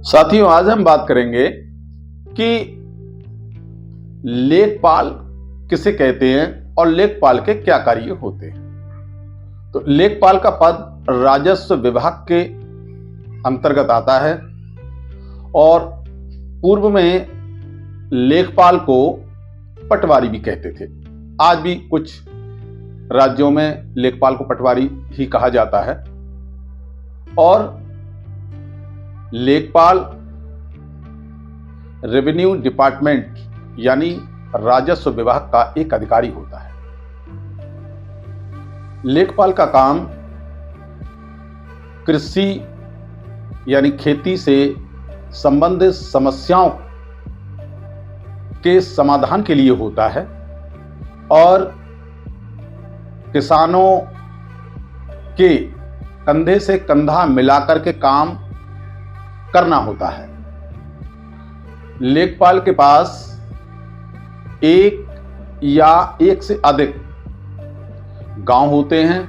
साथियों, आज हम बात करेंगे कि लेखपाल किसे कहते हैं और लेखपाल के क्या कार्य होते हैं। तो लेखपाल का पद राजस्व विभाग के अंतर्गत आता है और पूर्व में लेखपाल को पटवारी भी कहते थे। आज भी कुछ राज्यों में लेखपाल को पटवारी ही कहा जाता है। और लेखपाल रेवेन्यू डिपार्टमेंट यानी राजस्व विभाग का एक अधिकारी होता है। लेखपाल का काम कृषि यानी खेती से संबंधित समस्याओं के समाधान के लिए होता है और किसानों के कंधे से कंधा मिलाकर के काम करना होता है। लेखपाल के पास एक या एक से अधिक गांव होते हैं।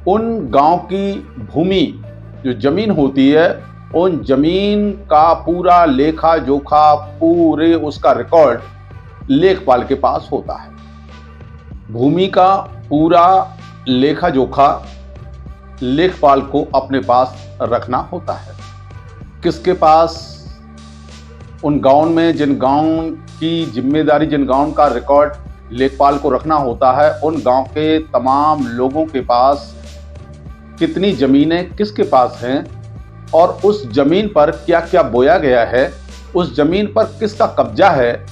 उन गांव की भूमि जो जमीन होती है, उन जमीन का पूरा लेखा जोखा, पूरे उसका रिकॉर्ड लेखपाल के पास होता है। भूमि का पूरा लेखा जोखा लेखपाल को अपने पास रखना होता है। किसके पास? उन गांव में जिन गांव की जिम्मेदारी, जिन गांव का रिकॉर्ड लेखपाल को रखना होता है, उन गांव के तमाम लोगों के पास कितनी जमीनें किसके पास हैं और उस जमीन पर क्या क्या बोया गया है, उस जमीन पर किसका कब्जा है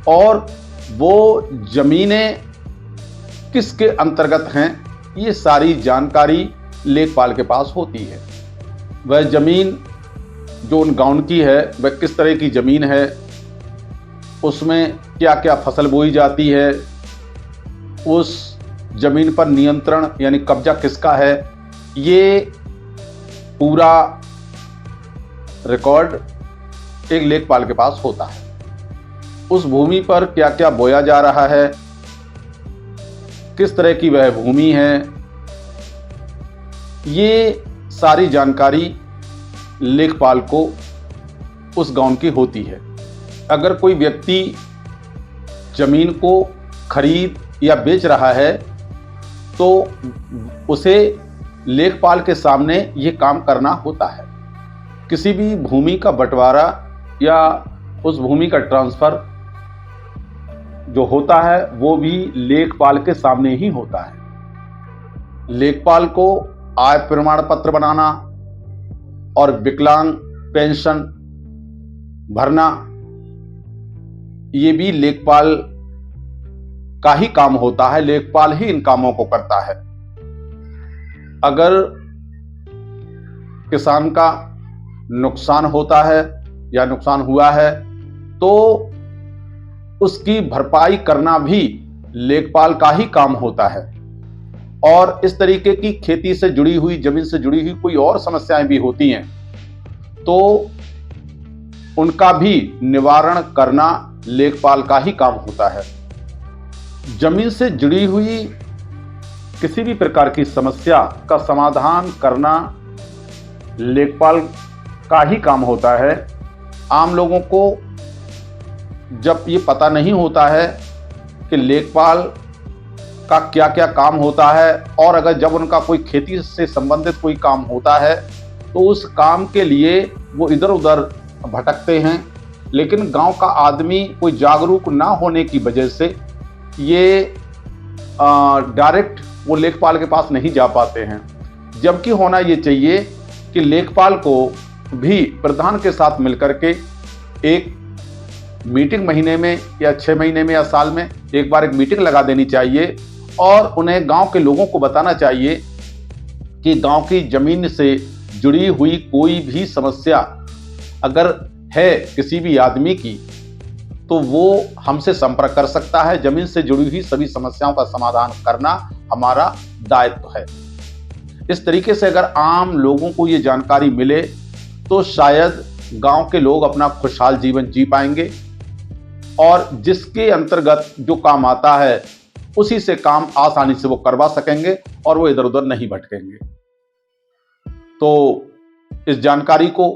और वो जमीनें किसके अंतर्गत हैं, ये सारी जानकारी लेखपाल के पास होती है। वह जमीन जो उन गांव की है, वह किस तरह की जमीन है, उसमें क्या क्या फसल बोई जाती है, उस जमीन पर नियंत्रण यानी कब्जा किसका है, ये पूरा रिकॉर्ड एक लेखपाल के पास होता है। उस भूमि पर क्या क्या बोया जा रहा है, किस तरह की वह भूमि है, ये सारी जानकारी लेखपाल को उस गांव की होती है। अगर कोई व्यक्ति जमीन को खरीद या बेच रहा है तो उसे लेखपाल के सामने ये काम करना होता है। किसी भी भूमि का बंटवारा या उस भूमि का ट्रांसफर जो होता है वो भी लेखपाल के सामने ही होता है। लेखपाल को आय प्रमाण पत्र बनाना और विकलांग पेंशन भरना, ये भी लेखपाल का ही काम होता है। लेखपाल ही इन कामों को करता है। अगर किसान का नुकसान होता है या नुकसान हुआ है तो उसकी भरपाई करना भी लेखपाल का ही काम होता है। और इस तरीके की खेती से जुड़ी हुई, जमीन से जुड़ी हुई कोई और समस्याएं भी होती हैं तो उनका भी निवारण करना लेखपाल का ही काम होता है। जमीन से जुड़ी हुई किसी भी प्रकार की समस्या का समाधान करना लेखपाल का ही काम होता है। आम लोगों को जब ये पता नहीं होता है कि लेखपाल का क्या क्या काम होता है और अगर जब उनका कोई खेती से संबंधित कोई काम होता है तो उस काम के लिए वो इधर उधर भटकते हैं। लेकिन गांव का आदमी कोई जागरूक ना होने की वजह से ये डायरेक्ट वो लेखपाल के पास नहीं जा पाते हैं। जबकि होना ये चाहिए कि लेखपाल को भी प्रधान के साथ मिलकर के एक मीटिंग महीने में या 6 महीने में या साल में एक बार एक मीटिंग लगा देनी चाहिए और उन्हें गांव के लोगों को बताना चाहिए कि गांव की जमीन से जुड़ी हुई कोई भी समस्या अगर है किसी भी आदमी की तो वो हमसे संपर्क कर सकता है। जमीन से जुड़ी हुई सभी समस्याओं का समाधान करना हमारा दायित्व है। इस तरीके से अगर आम लोगों को ये जानकारी मिले तो शायद गांव के लोग अपना खुशहाल जीवन जी पाएंगे और जिसके अंतर्गत जो काम आता है उसी से काम आसानी से वो करवा सकेंगे और वो इधर उधर नहीं भटकेंगे। तो इस जानकारी को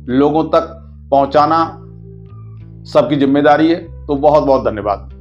लोगों तक पहुंचाना सबकी जिम्मेदारी है। तो बहुत बहुत धन्यवाद।